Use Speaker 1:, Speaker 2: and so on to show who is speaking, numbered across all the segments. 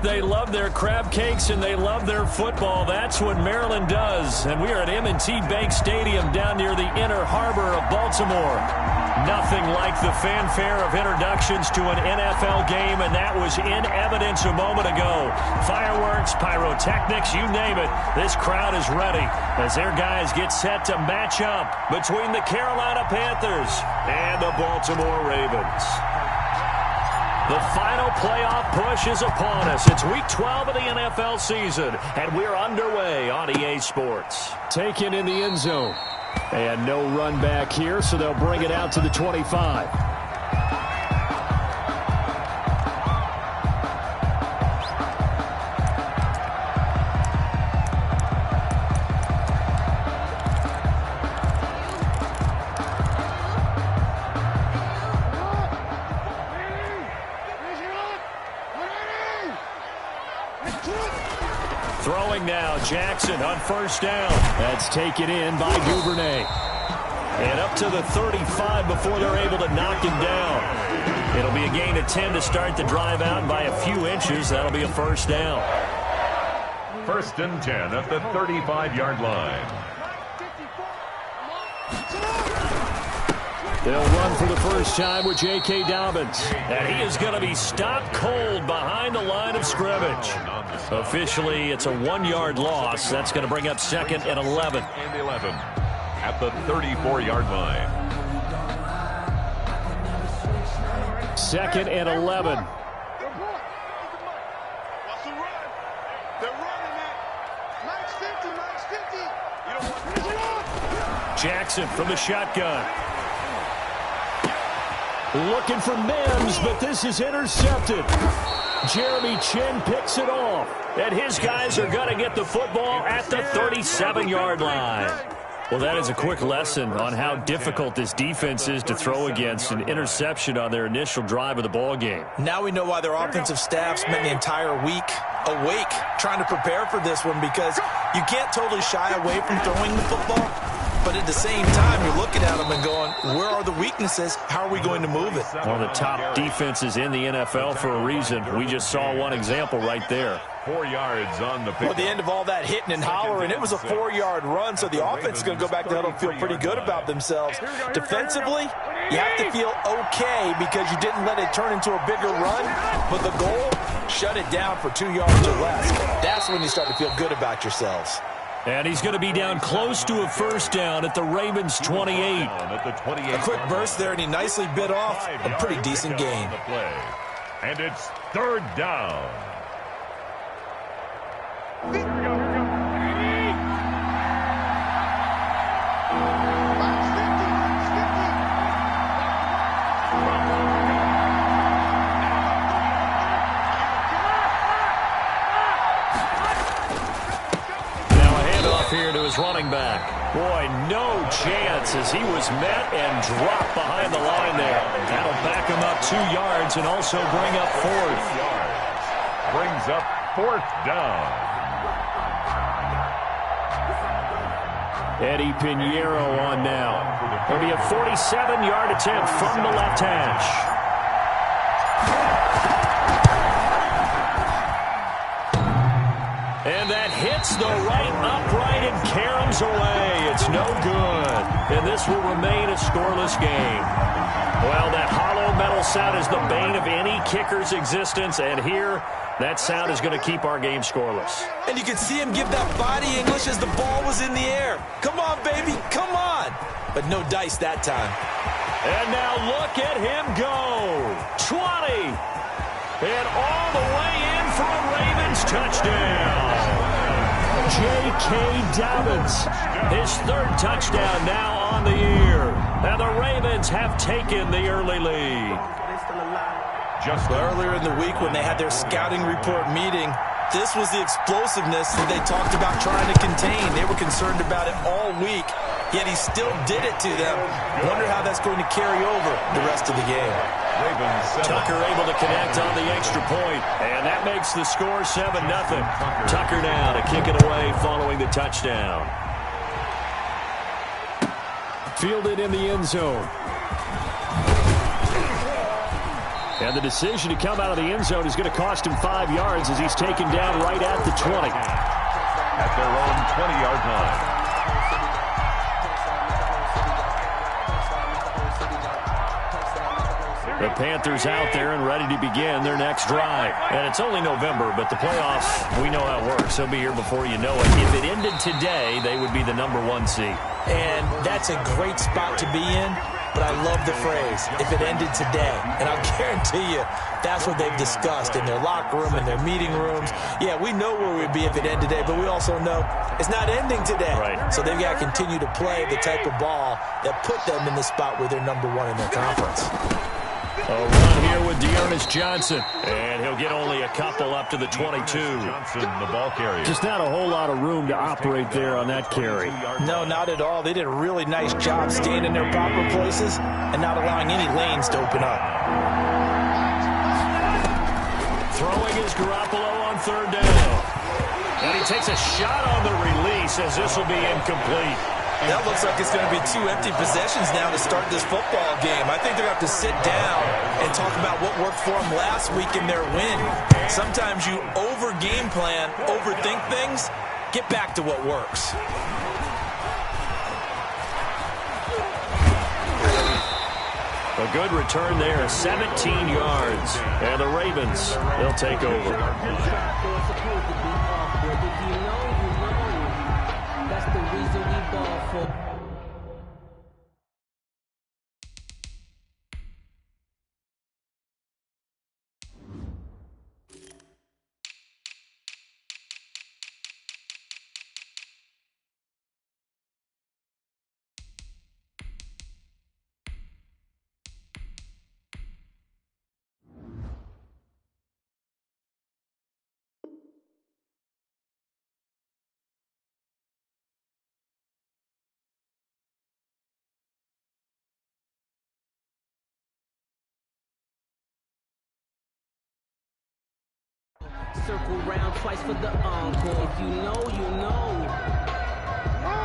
Speaker 1: they love their crab cakes and they love their football. That's what Maryland does. And we are at M&T Bank Stadium down near the Inner Harbor of Baltimore. Nothing like the fanfare of introductions to an NFL game, and that was in evidence a moment ago. Fireworks, pyrotechnics, you name it. This crowd is ready as their guys get set to match up between the Carolina Panthers and the Baltimore Ravens. The final playoff push is upon us. It's Week 12 of the NFL season, and we're underway on EA Sports. Taken in the end zone. And no run back here, so they'll bring it out to the 25. Throwing now, Jackson on first down. That's taken in by Duvernay. And up to the 35 before they're able to knock him down. It'll be a gain of 10 to start the drive out, and by a few inches, that'll be a first down.
Speaker 2: 1st and 10 at the 35-yard line.
Speaker 1: They'll run for the first time with J.K. Dobbins. And he is going to be stopped cold behind the line of scrimmage. Officially, it's a 1-yard loss. That's going to bring up 2nd and 11.
Speaker 2: And 11 at the 34-yard line.
Speaker 1: 2nd and 11. Jackson from the shotgun. Looking for Mims, but this is intercepted. Jeremy Chin picks it off. And his guys are going to get the football at the 37-yard line. Well, that is a quick lesson on how difficult this defense is to throw against. An interception on their initial drive of the ball game.
Speaker 3: Now we know why their offensive staff spent the entire week awake trying to prepare for this one, because you can't totally shy away from throwing the football. But at the same time, you're looking at them and going, where are the weaknesses? How are we going to move it?
Speaker 1: One of the top defenses in the NFL for a reason. We just saw one example right there.
Speaker 2: 4 yards on the pick.
Speaker 3: Well, at the end of all that hitting and hollering, it was a 4-yard run, so the offense is going to go back to the huddle and feel pretty good about themselves. Defensively, you have to feel okay because you didn't let it turn into a bigger run, but the goal, shut it down for 2 yards or less. That's when you start to feel good about yourselves.
Speaker 1: And he's going to be down close to a first down at the Ravens 28.
Speaker 3: A quick burst there, and he nicely bit off a pretty decent gain.
Speaker 2: And it's 3rd down.
Speaker 1: Here to his running back. Boy, no chance as he was met and dropped behind the line there. That'll back him up 2 yards and also bring up 4th.
Speaker 2: Brings up 4th down.
Speaker 1: Eddie Pinheiro on now. It'll be a 47-yard attempt from the left hash. And that hits the right upright and caroms away. It's no good. And this will remain a scoreless game. Well, that hollow metal sound is the bane of any kicker's existence. And here, that sound is going to keep our game scoreless.
Speaker 3: And you can see him give that body English as the ball was in the air. Come on, baby, come on. But no dice that time.
Speaker 1: And now look at him go. 20. And all the way in for a Ravens touchdown. J.K. Dobbins, his 3rd touchdown now on the year. And the Ravens have taken the early lead.
Speaker 3: Just earlier in the week when they had their scouting report meeting, this was the explosiveness that they talked about trying to contain. They were concerned about it all week, yet he still did it to them. Wonder how that's going to carry over the rest of the game.
Speaker 1: Tucker able to connect on the extra point, and that makes the score 7-0. Tucker now to kick it away following the touchdown. Fielded in the end zone. And the decision to come out of the end zone is going to cost him 5 yards as he's taken down right at the 20.
Speaker 2: At their own 20-yard line.
Speaker 1: The Panthers out there and ready to begin their next drive. And it's only November, but the playoffs, we know how it works. They'll be here before you know it. If it ended today, they would be the #1 seed.
Speaker 3: And that's a great spot to be in, but I love the phrase, if it ended today. And I'll guarantee you, that's what they've discussed in their locker room, in their meeting rooms. Yeah, we know where we'd be if it ended today, but we also know it's not ending today.
Speaker 1: Right.
Speaker 3: So they've got to continue to play the type of ball that put them in the spot where they're #1 in their conference.
Speaker 1: A run here with Dearness Johnson. And he'll get only a couple up to the 22.
Speaker 2: Johnson, the ball carrier.
Speaker 1: Just not a whole lot of room to operate there on that carry.
Speaker 3: No, not at all. They did a really nice job staying in their proper places and not allowing any lanes to open up.
Speaker 1: Throwing is Garoppolo on 3rd down. And he takes a shot on the release as this will be incomplete.
Speaker 3: That looks like it's going to be 2 empty possessions now to start this football game. I think they're going to have to sit down and talk about what worked for them last week in their win. Sometimes you over-game plan, overthink things. Get back to what works.
Speaker 1: A good return there, 17 yards. And the Ravens, they'll take over.
Speaker 4: That's the reason we ball for. Circle round twice for the encore. If you know, you know.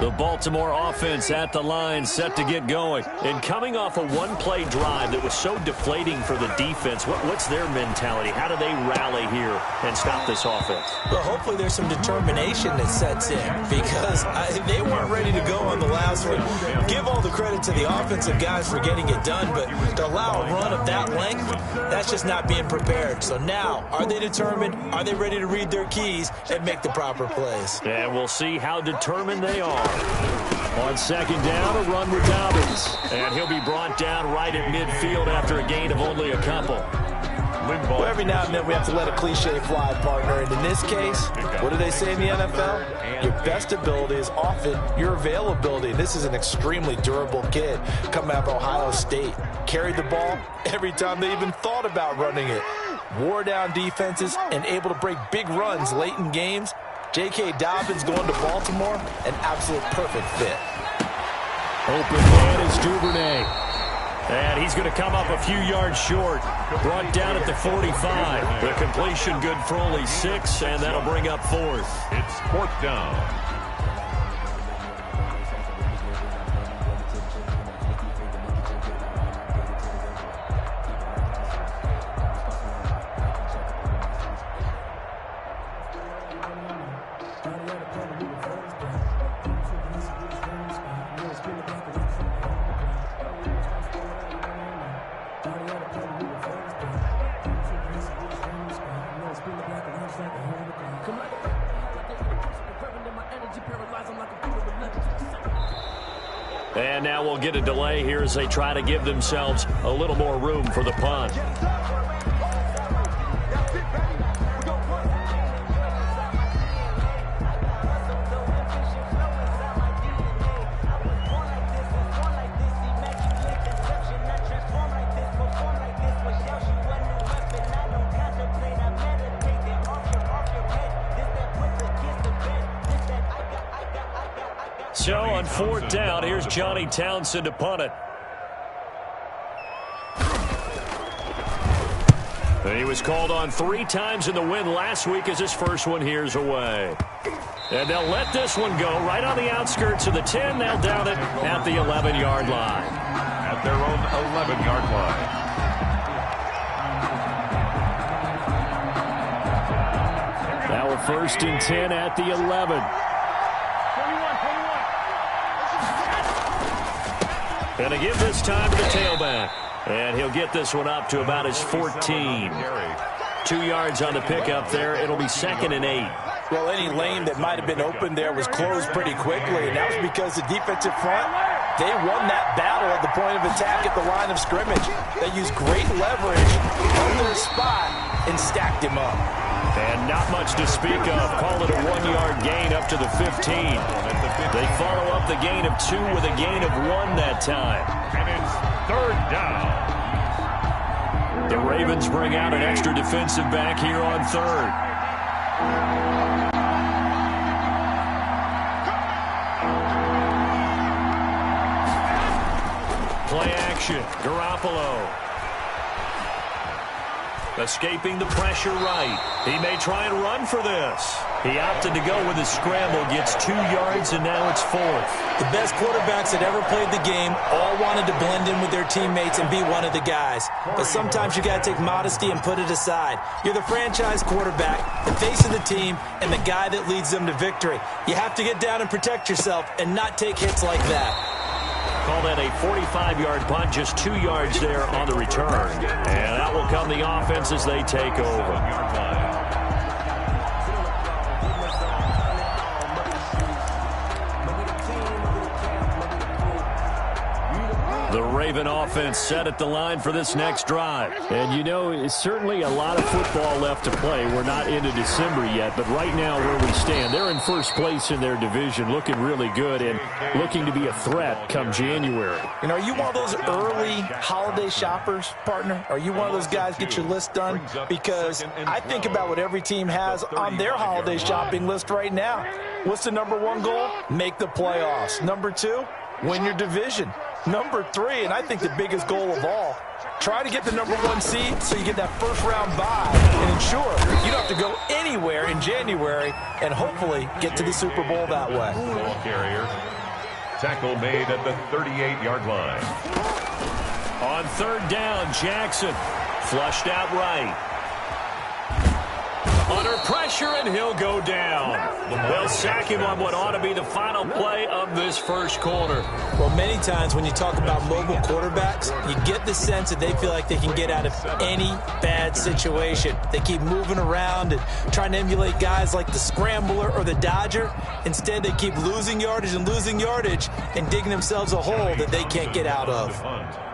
Speaker 1: The Baltimore offense at the line, set to get going. And coming off a one-play drive that was so deflating for the defense, what's their mentality? How do they rally here and stop this offense?
Speaker 3: Well, hopefully there's some determination that sets in because they weren't ready to go on the last one. Give all the credit to the offensive guys for getting it done, but to allow a run of that length, that's just not being prepared. So now, are they determined? Are they ready to read their keys and make the proper plays?
Speaker 1: And we'll see how determined they are. On 2nd down, a run with Dobbins. And he'll be brought down right at midfield after a gain of only a couple.
Speaker 3: Well, every now and then we have to let a cliche fly, partner. And in this case, what do they say in the NFL? Your best ability is often your availability. This is an extremely durable kid coming out of Ohio State. Carried the ball every time they even thought about running it. Wore down defenses and able to break big runs late in games. J.K. Dobbins going to Baltimore, an absolute perfect fit.
Speaker 1: Open man is Duvernay. And he's going to come up a few yards short. Brought down at the 45. The completion good for only 6, and that'll bring up 4th.
Speaker 2: It's 4th down.
Speaker 1: And now we'll get a delay here as they try to give themselves a little more room for the punt. So on 4th down, here's Johnny Townsend to punt it. And he was called on 3 times in the win last week as his first one here's away. And they'll let this one go right on the outskirts of the 10. They'll down it at the 11-yard line.
Speaker 2: At their own 11-yard line.
Speaker 1: first and 10 at the 11. And a give this time to the tailback. And he'll get this one up to about his 14. 2 yards on the pickup there. It'll be 2nd and 8.
Speaker 3: Well, any lane that might have been open there was closed pretty quickly, and that was because the defensive front, they won that battle at the point of attack at the line of scrimmage. They used great leverage on their spot and stacked him up.
Speaker 1: And not much to speak of. Call it a 1-yard gain up to the 15. They follow up the gain of 2 with a gain of 1 that time.
Speaker 2: And it's 3rd down.
Speaker 1: The Ravens bring out an extra defensive back here on 3rd. Play action. Garoppolo. Escaping the pressure right. He may try and run for this. He opted to go with his scramble, gets 2 yards, and now it's 4th.
Speaker 3: The best quarterbacks that ever played the game all wanted to blend in with their teammates and be one of the guys. But sometimes you got to take modesty and put it aside. You're the franchise quarterback, the face of the team, and the guy that leads them to victory. You have to get down and protect yourself and not take hits like that.
Speaker 1: Call that a 45-yard punt, just 2 yards there on the return. And that will come the offense as they take over. The Raven offense set at the line for this next drive.
Speaker 5: And, you know, it's certainly a lot of football left to play. We're not into December yet, but right now where we stand, they're in first place in their division, looking really good and looking to be a threat come January.
Speaker 3: You know, are you one of those early holiday shoppers, partner? Are you one of those guys get your list done? Because I think about what every team has on their holiday shopping list right now. What's the #1 goal? Make the playoffs. #2, win your division. #3, and I think the biggest goal of all, try to get the #1 seed so you get that first-round bye and ensure you don't have to go anywhere in January and hopefully get to the Super Bowl that way.
Speaker 2: Ball carrier. Tackle made at the 38-yard line.
Speaker 1: On 3rd down, Jackson flushed out right. Under pressure, and he'll go down. They'll sack him on what ought to be the final play of this first quarter.
Speaker 3: Well, many times when you talk about mobile quarterbacks, you get the sense that they feel like they can get out of any bad situation. They keep moving around and trying to emulate guys like the Scrambler or the Dodger. Instead, they keep losing yardage and digging themselves a hole that they can't get out of.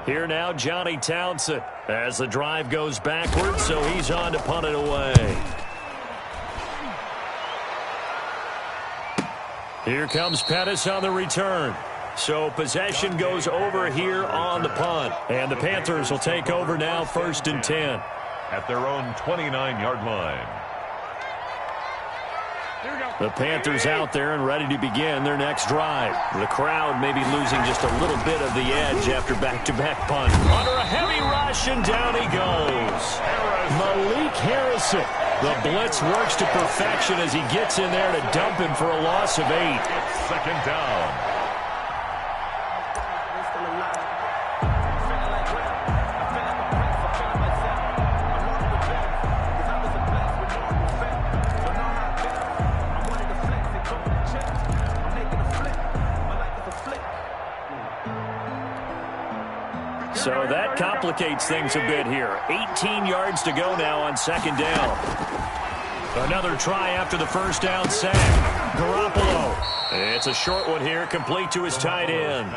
Speaker 1: Here now, Johnny Townsend, as the drive goes backwards, so he's on to punt it away. Here comes Pettis on the return. So possession goes over here on the punt. And the Panthers will take over now, 1st and 10.
Speaker 2: At their own 29-yard line.
Speaker 1: The Panthers out there and ready to begin their next drive. The crowd may be losing just a little bit of the edge after back-to-back punt. Under a heavy rush, and down he goes. Malik Harrison. The blitz works to perfection as he gets in there to dump him for a loss of 8.
Speaker 2: It's 2nd down.
Speaker 1: So that complicates things a bit here. 18 yards to go now on 2nd down. Another try after the first down sack. Garoppolo. It's a short one here, complete to his tight end.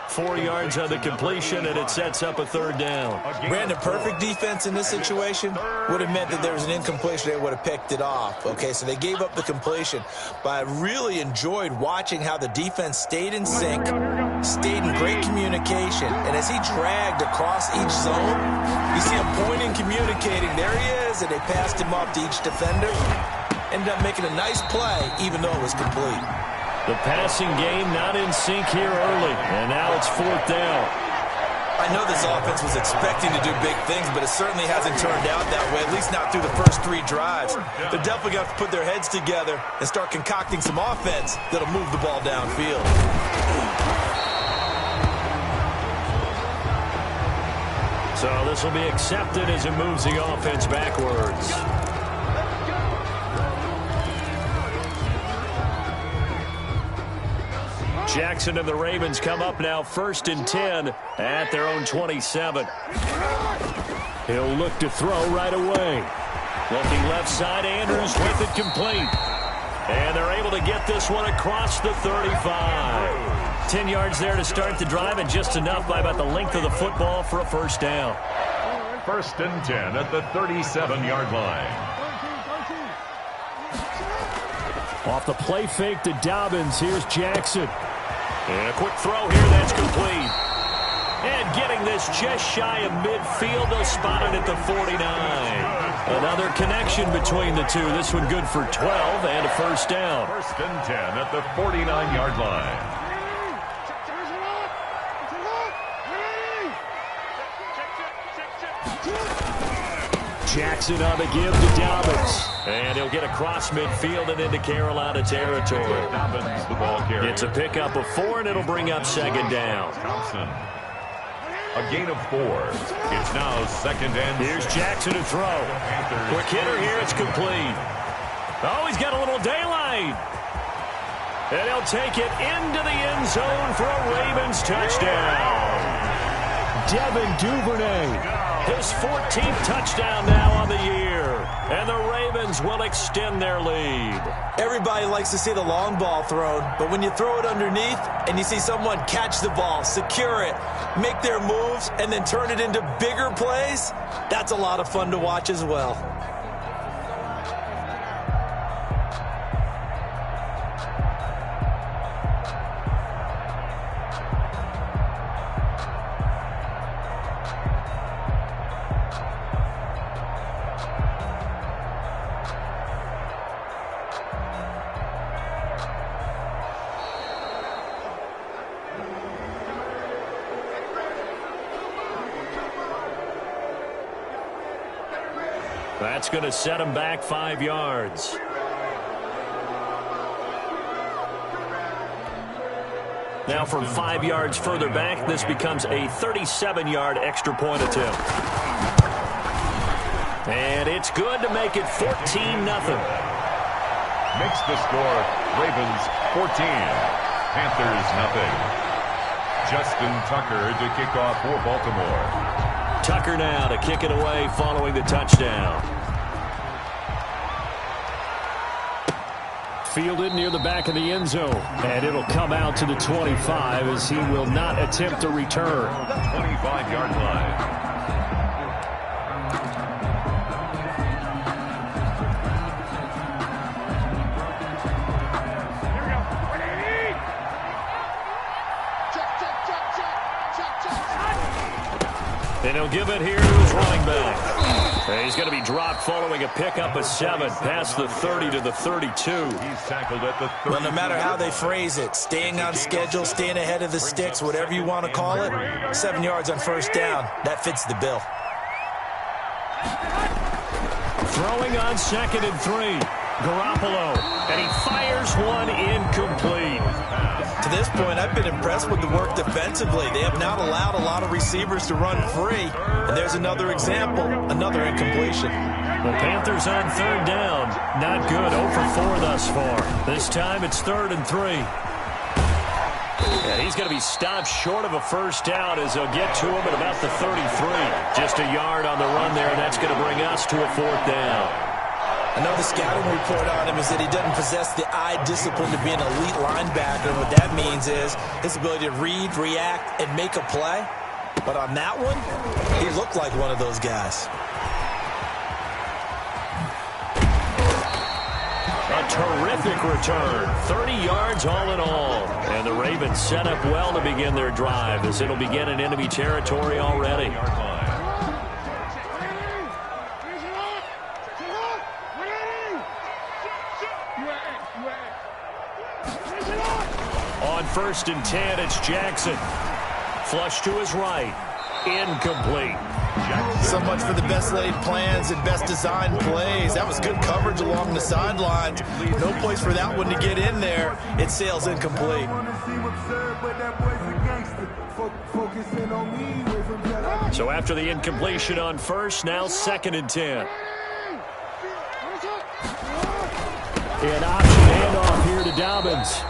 Speaker 1: 4 yards on the completion, and it sets up a 3rd down.
Speaker 3: Brandon, perfect defense in this situation would have meant that there was an incompletion. They would have picked it off. Okay, so they gave up the completion. But I really enjoyed watching how the defense stayed in sync, stayed in great communication. And as he dragged across each zone, you see him pointing, communicating. There he is, and they passed him up to each defender. Ended up making a nice play, even though it was complete.
Speaker 1: The passing game not in sync here early, and now it's 4th down.
Speaker 3: I know this offense was expecting to do big things, but it certainly hasn't turned out that way, at least not through the first 3 drives. They're definitely going to have to put their heads together and start concocting some offense that'll move the ball downfield.
Speaker 1: So this will be accepted as it moves the offense backwards. Jackson and the Ravens come up now 1st and 10 at their own 27.
Speaker 5: He'll look to throw right away.
Speaker 1: Looking left side, Andrews with it complete. And they're able to get this one across the 35. 10 yards there to start the drive, and just enough by about the length of the football for a first down.
Speaker 2: 1st and 10 at the 37-yard line.
Speaker 5: Off the play fake to Dobbins. Here's Jackson.
Speaker 1: And a quick throw here, that's complete. And getting this just shy of midfield, they'll spot it at the 49. Another connection between the two. This one good for 12 and a first down.
Speaker 2: 1st and 10 at the 49-yard line.
Speaker 5: Jackson on the give to Dobbins.
Speaker 1: And he'll get across midfield and into Carolina territory.
Speaker 2: Dobbins, the ball carrier.
Speaker 1: It's a pickup of 4, and it'll bring up 2nd down.
Speaker 2: Thompson. A gain of 4. It's now 2nd and 6.
Speaker 1: Here's Jackson to throw. Quick hitter here, it's complete. Oh, he's got a little daylight. And he'll take it into the end zone for a Ravens touchdown.
Speaker 5: Devin Duvernay.
Speaker 1: His 14th touchdown now on the year. And the Ravens will extend their lead.
Speaker 3: Everybody likes to see the long ball thrown, but when you throw it underneath and you see someone catch the ball, secure it, make their moves, and then turn it into bigger plays, that's a lot of fun to watch as well.
Speaker 1: That's going to set him back 5 yards. Now from 5 yards further back, this becomes a 37-yard extra point attempt. And it's good to make it 14-0.
Speaker 2: Makes the score Ravens 14, Panthers nothing. Justin Tucker to kick off for Baltimore.
Speaker 1: Tucker now to kick it away following the touchdown.
Speaker 5: Fielded near the back of the end zone. And it'll come out to the 25 as he will not attempt to return.
Speaker 2: 25-yard line.
Speaker 1: And he'll give it here to his running back. And he's going to be dropped following a pickup of 7 past the 30 to the 32.
Speaker 2: He's tackled at the 30.
Speaker 3: Well, no matter how they phrase it, staying on schedule, staying ahead of the sticks, whatever you want to call it, 7 yards on first down, that fits the bill.
Speaker 1: Throwing on 2nd and 3. Garoppolo, and he fires one incomplete.
Speaker 3: To this point, I've been impressed with the work defensively. They have not allowed a lot of receivers to run free. And there's another example, another incompletion.
Speaker 1: The Panthers on 3rd down. Not good, 0 for 4 thus far. This time it's 3rd and 3. And he's going to be stopped short of a first down as they'll get to him at about the 33. Just a yard on the run there, and that's going to bring us to a 4th down.
Speaker 3: I know the scouting report on him is that he doesn't possess the eye discipline to be an elite linebacker. What that means is his ability to read, react, and make a play. But on that one, he looked like one of those guys.
Speaker 1: A terrific return. 30 yards all in all. And the Ravens set up well to begin their drive as it'll begin in enemy territory already. On 1st and 10, it's Jackson. Flush to his right. Incomplete.
Speaker 3: So much for the best laid plans and best designed plays. That was good coverage along the sidelines. No place for that one to get in there. It sails incomplete.
Speaker 1: So after the incompletion on 1st, now 2nd and 10.
Speaker 5: An option handoff here to Dobbins.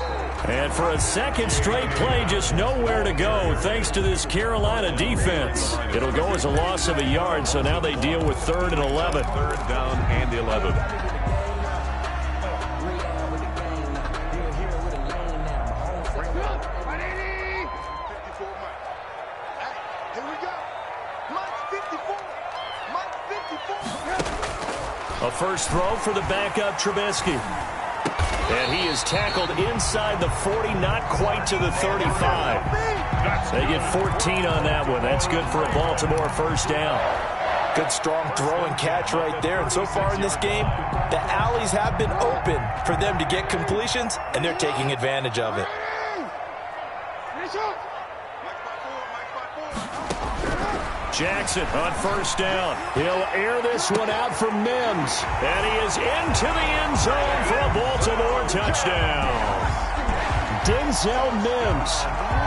Speaker 1: And for a second straight play, just nowhere to go thanks to this Carolina defense. It'll go as a loss of a yard, so now they deal with 3rd and 11.
Speaker 2: 3rd down and 11.
Speaker 1: A first throw for the backup Trubisky. And he is tackled inside the 40, not quite to the 35. They get 14 on that one. That's good for a Baltimore first down.
Speaker 3: Good, strong throw and catch right there. And so far in this game, the alleys have been open for them to get completions, and they're taking advantage of it.
Speaker 1: Jackson on first down. He'll air this one out for Mims. And he is into the end zone for a Baltimore touchdown. Denzel Mims,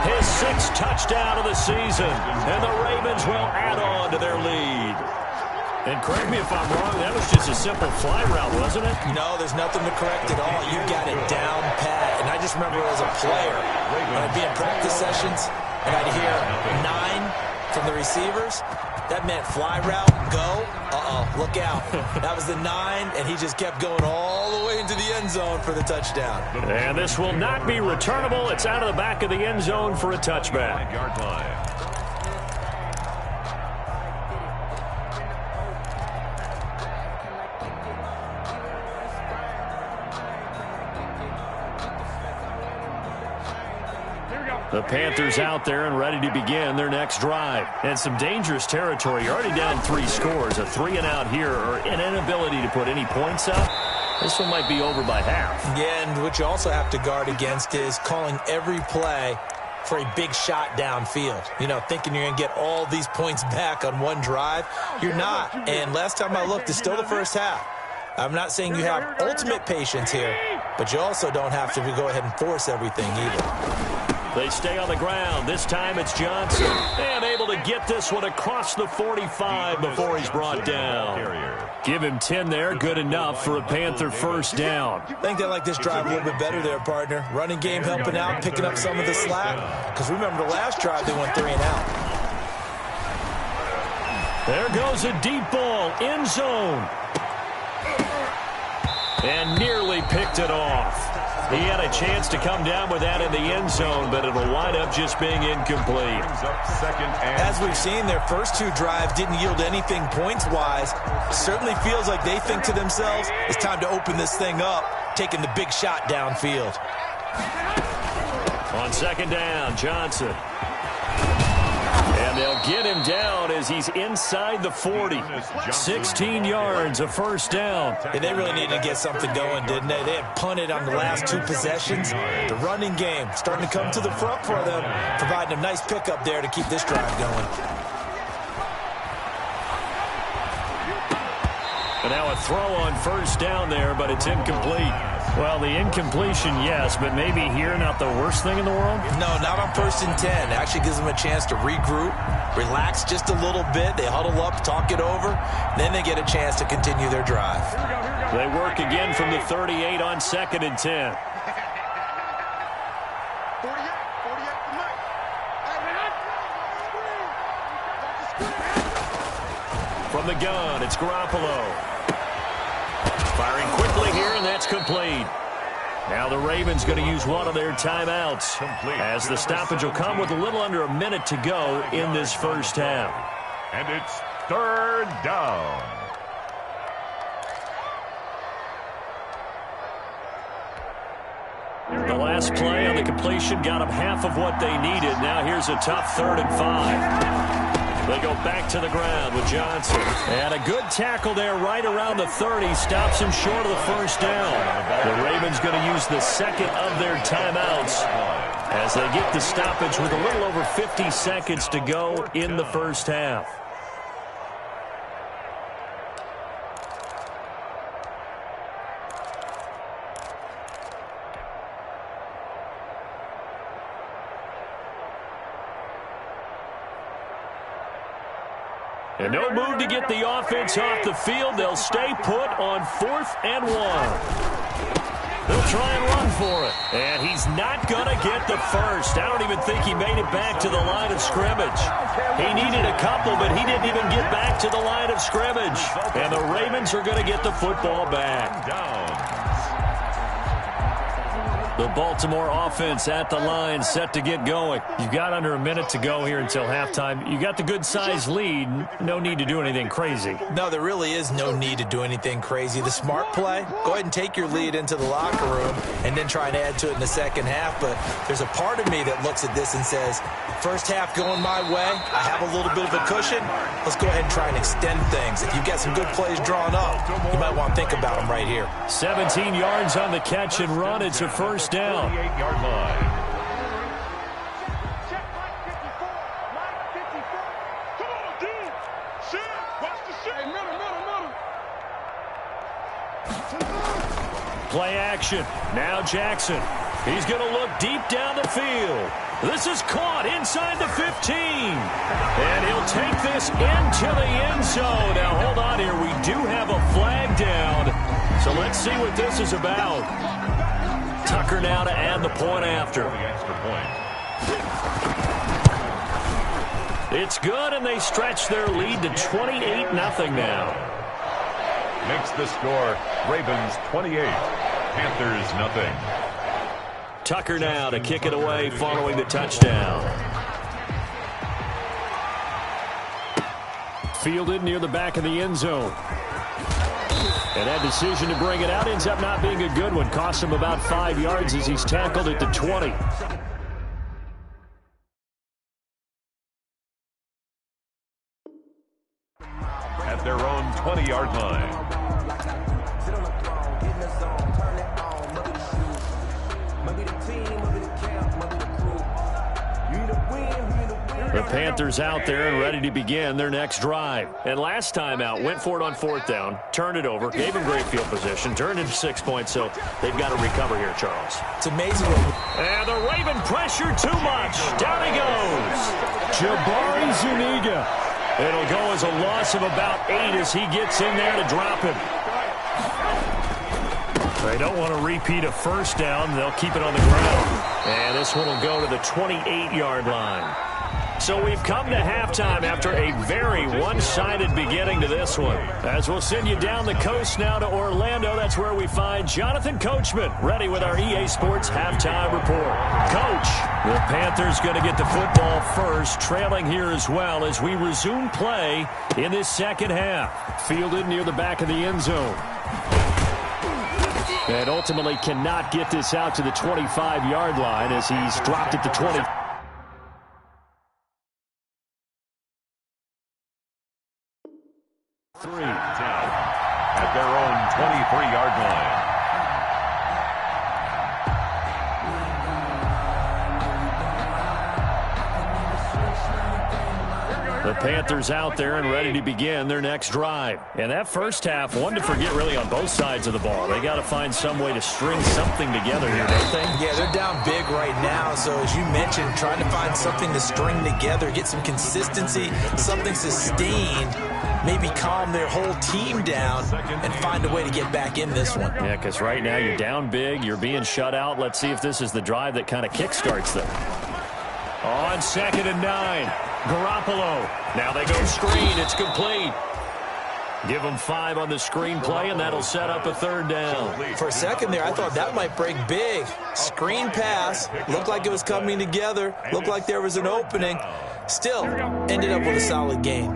Speaker 1: his 6th touchdown of the season. And the Ravens will add on to their lead. And correct me if I'm wrong, that was just a simple fly route, wasn't it?
Speaker 3: No, there's nothing to correct at all. You got it down pat. And I just remember as a player, when I'd be in practice sessions, and I'd hear 9 from the receivers, that meant fly route, go, look out. That was the 9, and he just kept going all the way into the end zone for the touchdown.
Speaker 1: And this will not be returnable. It's out of the back of the end zone for a touchback.
Speaker 2: 5-yard line.
Speaker 1: The Panthers out there and ready to begin their next drive. And some dangerous territory. You're already down 3 scores. A 3-and-out here or an inability to put any points up. This one might be over by half.
Speaker 3: Yeah, and what you also have to guard against is calling every play for a big shot downfield. You know, thinking you're going to get all these points back on one drive. You're not. And last time I looked, it's still the first half. I'm not saying you have ultimate patience here, but you also don't have to go ahead and force everything either.
Speaker 1: They stay on the ground. This time it's Johnson. And able to get this one across the 45 before he's brought down. Give him 10 there. Good enough for a Panther first down.
Speaker 3: I think they like this drive a little bit better there, partner. Running game helping out, picking up some of the slack. Because remember the last drive, they went 3-and-out.
Speaker 1: There goes a deep ball. End zone. And nearly picked it off. He had a chance to come down with that in the end zone, but it'll wind up just being incomplete.
Speaker 3: As we've seen, their first 2 drives didn't yield anything points-wise. Certainly feels like they think to themselves, it's time to open this thing up, taking the big shot downfield.
Speaker 1: On second down, Johnson. And they'll get him down as he's inside the 40. 16 yards, a first down.
Speaker 3: And they really needed to get something going, didn't they? They had punted on the last 2 possessions. The running game starting to come to the front for them, providing a nice pickup there to keep this drive going.
Speaker 1: And now a throw on first down there, but it's incomplete. Well, the incompletion, yes, but maybe here not the worst thing in the world?
Speaker 3: No, not on 1st and 10. It actually gives them a chance to regroup, relax just a little bit. They huddle up, talk it over. Then they get a chance to continue their drive.
Speaker 1: They work again from the 38 on 2nd and 10. From the gun, it's Garoppolo. Firing quickly here, and that's complete. Now the Ravens going to use one of their timeouts as the stoppage will come with a little under a minute to go in this first half.
Speaker 2: And it's 3rd down.
Speaker 1: The last play on the completion got them half of what they needed. Now here's a tough 3rd and 5. They go back to the ground with Johnson. And a good tackle there right around the 30. Stops him short of the first down. The Ravens going to use the second of their timeouts as they get the stoppage with a little over 50 seconds to go in the first half. And no move to get the offense off the field. They'll stay put on 4th and 1. They'll try and run for it. And he's not going to get the first. I don't even think he made it back to the line of scrimmage. He needed a couple, but he didn't even get back to the line of scrimmage. And the Ravens are going to get the football back. The Baltimore offense at the line, set to get going. You've got under a minute to go here until halftime. You got the good-sized lead. No need to do anything crazy.
Speaker 3: No, there really is no need to do anything crazy. The smart play, go ahead and take your lead into the locker room and then try and add to it in the second half. But there's a part of me that looks at this and says, first half going my way, I have a little bit of a cushion. Let's go ahead and try and extend things. If you've got some good plays drawn up, you might want to think about them right here.
Speaker 1: 17 yards on the catch and run. It's a first down.
Speaker 2: 28-yard line.
Speaker 1: Play action. Now Jackson. He's going to look deep down the field. This is caught inside the 15. And he'll take this into the end zone. Now, hold on here. We do have a flag down. So let's see what this is about. Tucker now to add the point after. It's good, and they stretch their lead to 28-0 now.
Speaker 2: Makes the score Ravens 28, Panthers nothing.
Speaker 1: Tucker now to kick it away following the touchdown. Fielded near the back of the end zone. And that decision to bring it out ends up not being a good one. Costs him about 5 yards as he's tackled at the 20.
Speaker 2: At their own 20-yard line.
Speaker 1: The Panthers out there and ready to begin their next drive. And last time out, went for it on fourth down, turned it over, gave him great field position, turned it 6 points, so they've got to recover here, Charles.
Speaker 3: It's amazing.
Speaker 1: And the Raven pressure too much. Down he goes. Jabari Zuniga. It'll go as a loss of about 8 as he gets in there to drop him. They don't want to repeat a first down. They'll keep it on the ground. And this one will go to the 28-yard line. So we've come to halftime after a very one-sided beginning to this one. As we'll send you down the coast now to Orlando, that's where we find Jonathan Coachman, ready with our EA Sports halftime report. Coach, the Panthers going to get the football first, trailing here as well as we resume play in this second half. Fielded near the back of the end zone. And ultimately cannot get this out to the 25-yard line as he's dropped at the 20.
Speaker 2: At their own 23-yard line.
Speaker 1: The Panthers out there and ready to begin their next drive. And that first half, one to forget really on both sides of the ball. They got to find some way to string something together here, don't they?
Speaker 3: Yeah, they're down big right now. So as you mentioned, trying to find something to string together, get some consistency, something sustained, maybe calm their whole team down and find a way to get back in this one.
Speaker 1: Yeah, because right now you're down big, you're being shut out. Let's see if this is the drive that kind of kickstarts them. On 2nd and 9, Garoppolo. Now they go screen. It's complete. Give them 5 on the screen play, and that'll set up a third down.
Speaker 3: For a second there, I thought that might break big. Screen pass. Looked like it was coming together. Looked like there was an opening. Still, ended up with a solid game.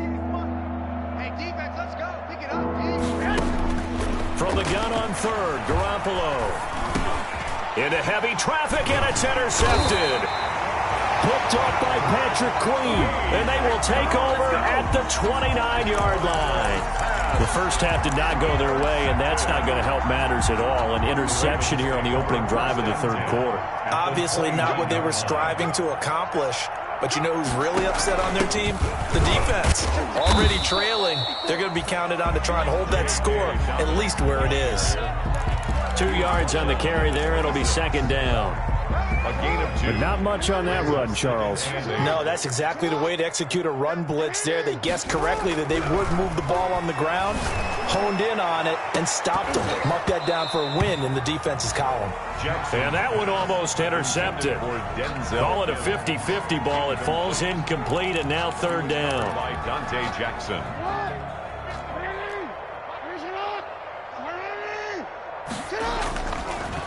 Speaker 1: From the gun on 3rd, Garoppolo. Into heavy traffic, and it's intercepted. Picked up by Patrick Queen, and they will take over at the 29-yard line. The first half did not go their way, and that's not going to help matters at all. An interception here on the opening drive of the third quarter.
Speaker 3: Obviously not what they were striving to accomplish. But you know who's really upset on their team? The defense. Already trailing. They're going to be counted on to try and hold that score at least where it is.
Speaker 1: 2 yards on the carry there. It'll be 2nd down.
Speaker 2: A gain of 2.
Speaker 5: But not much on that run, Charles.
Speaker 3: No, that's exactly the way to execute a run blitz there. They guessed correctly that they would move the ball on the ground, honed in on it, and stopped them. Mark that down for a win in the defense's column.
Speaker 1: And that one almost intercepted. Call it a 50-50 ball. It falls incomplete, and now third down.
Speaker 2: By Dante Jackson.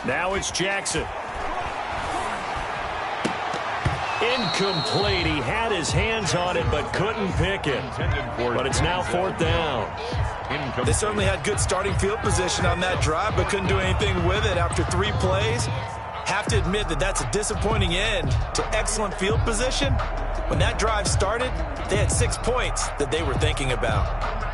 Speaker 1: Now it's Jackson. Incomplete. He had his hands on it but couldn't pick it. But it's now fourth down.
Speaker 3: They certainly had good starting field position on that drive but couldn't do anything with it after 3 plays. Have to admit that that's a disappointing end to excellent field position. When that drive started, they had 6 points that they were thinking about.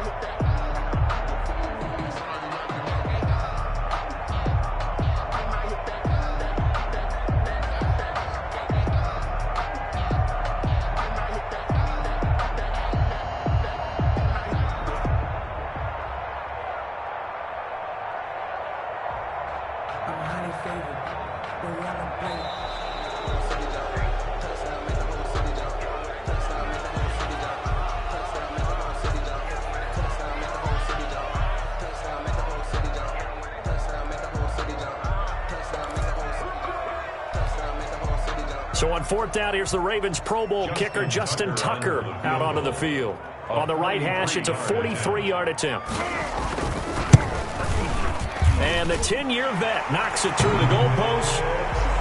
Speaker 1: So on fourth down, here's the Ravens Pro Bowl kicker Justin Tucker out onto the field. On the right hash, it's a 43-yard attempt. And the 10-year vet knocks it through the goalpost.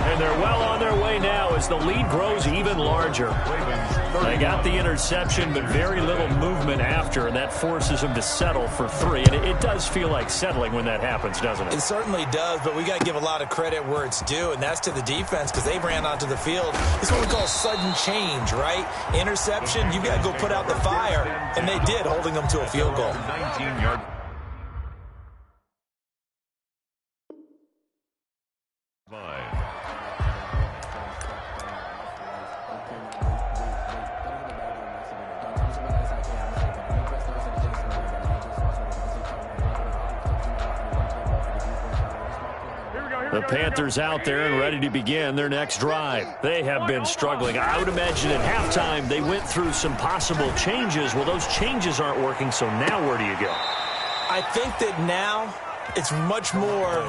Speaker 1: And they're well on their way now as the lead grows even larger. They got the interception, but very little movement after, and that forces them to settle for 3. And it does feel like settling when that happens, doesn't it?
Speaker 3: It certainly does, but we got to give a lot of credit where it's due, and that's to the defense because they ran onto the field. It's what we call sudden change, right? Interception, you got to go put out the fire, and they did, holding them to a field goal.
Speaker 2: 19-yard.
Speaker 1: The Panthers out there and ready to begin their next drive. They have been struggling. I would imagine at halftime they went through some possible changes. Well, those changes aren't working, so now where do you go?
Speaker 3: I think that now it's much more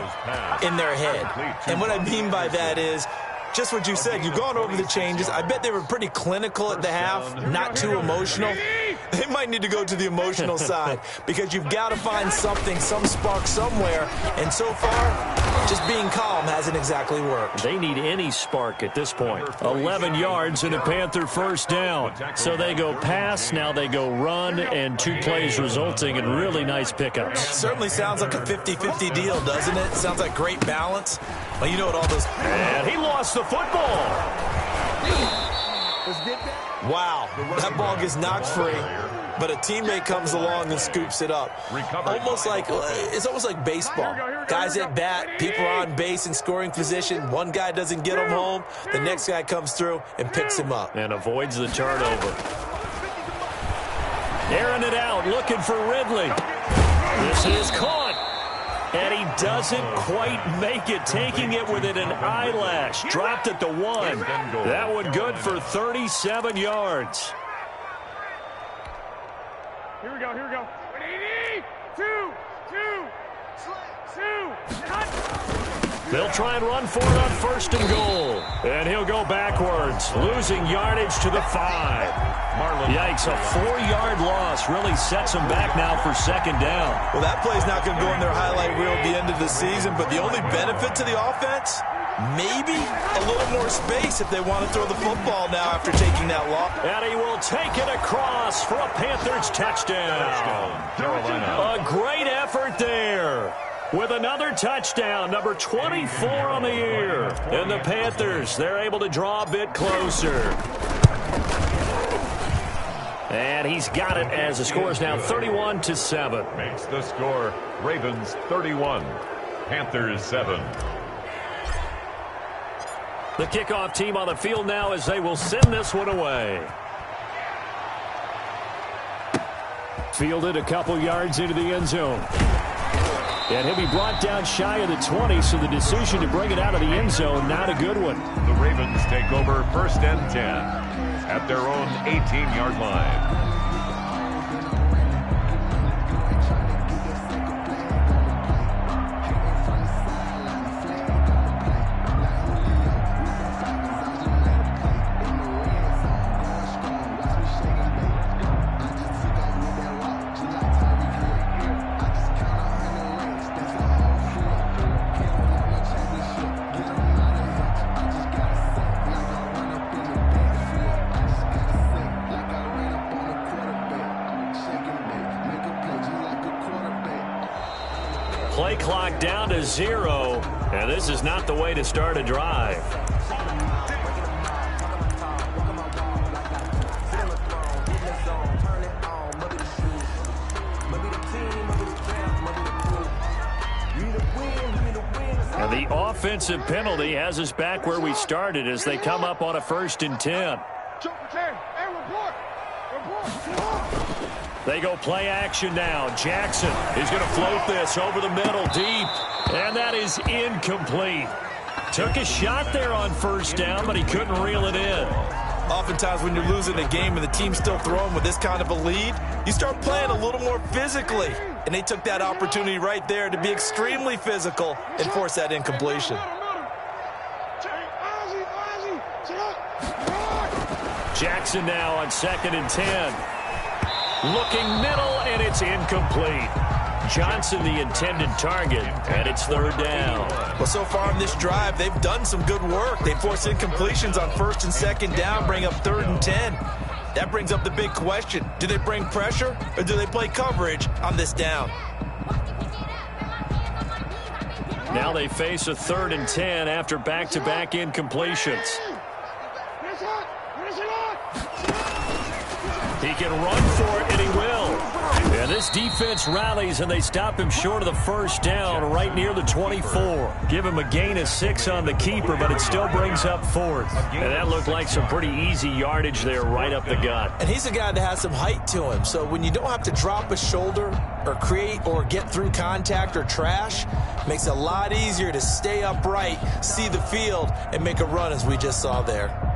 Speaker 3: in their head. And what I mean by that is just what you said. You've gone over the changes. I bet they were pretty clinical at the half, not too emotional. They might need to go to the emotional side because you've got to find something, some spark somewhere. And so far, just being calm hasn't exactly worked.
Speaker 1: They need any spark at this point. 11 yards and a Panther first down. So they go pass, now they go run, and 2 plays resulting in really nice pickups.
Speaker 3: Certainly sounds like a 50-50 deal, doesn't it? Sounds like great balance. Well, you know what all those...
Speaker 1: And he lost the football.
Speaker 3: Wow, that ball gets knocked free, but a teammate comes along and scoops it up. It's almost like baseball. Guys at bat, people are on base in scoring position. One guy doesn't get him home. The next guy comes through and picks him up.
Speaker 1: And avoids the turnover. Airing it out, looking for Ridley. This is caught. And he doesn't quite make it, taking it within an eyelash. Dropped at the 1. That one good for 37 yards.
Speaker 6: Here we go. 2.
Speaker 1: They'll try and run for it on first and goal. And he'll go backwards, losing yardage to the 5. Yikes, a 4-yard loss really sets them back now for second down.
Speaker 3: Well, that play's not going to go in their highlight reel at the end of the season, but the only benefit to the offense, maybe a little more space if they want to throw the football now after taking that loss.
Speaker 1: And he will take it across for a Panthers touchdown. A great effort there. With another touchdown, number 24 on the year. And the Panthers, they're able to draw a bit closer. And he's got it as the score is now 31-7.
Speaker 2: Makes the score Ravens 31, Panthers 7.
Speaker 1: The kickoff team on the field now as they will send this one away. Fielded a couple yards into the end zone.
Speaker 5: And he'll be brought down shy of the 20, so the decision to bring it out of the end zone, not a good one.
Speaker 2: The Ravens take over 1st and 10 at their own 18-yard line.
Speaker 1: Play clock down to 0, and this is not the way to start a drive. And the offensive penalty has us back where we started as they come up on a 1st and 10. They go play action now. Jackson is going to float this over the middle deep, and that is incomplete. Took a shot there on 1st down, but he couldn't reel it in.
Speaker 3: Oftentimes when you're losing a game and the team's still throwing with this kind of a lead, you start playing a little more physically. And they took that opportunity right there to be extremely physical and force that incompletion.
Speaker 1: Jackson now on 2nd and 10. Looking middle, and it's incomplete. Johnson the intended target, and it's 3rd down.
Speaker 3: Well, so far in this drive, they've done some good work. They forced incompletions on 1st and 2nd down, bring up 3rd and 10. That brings up the big question. Do they bring pressure, or do they play coverage on this down?
Speaker 1: Now they face a 3rd and 10 after back-to-back incompletions. He can run for it, and he will. And this defense rallies, and they stop him short of the 1st down right near the 24. Give him a gain of 6 on the keeper, but it still brings up 4th. And that looked like some pretty easy yardage there right up the gut.
Speaker 3: And he's a guy that has some height to him, so when you don't have to drop a shoulder or create or get through contact or trash, makes it a lot easier to stay upright, see the field, and make a run as we just saw there.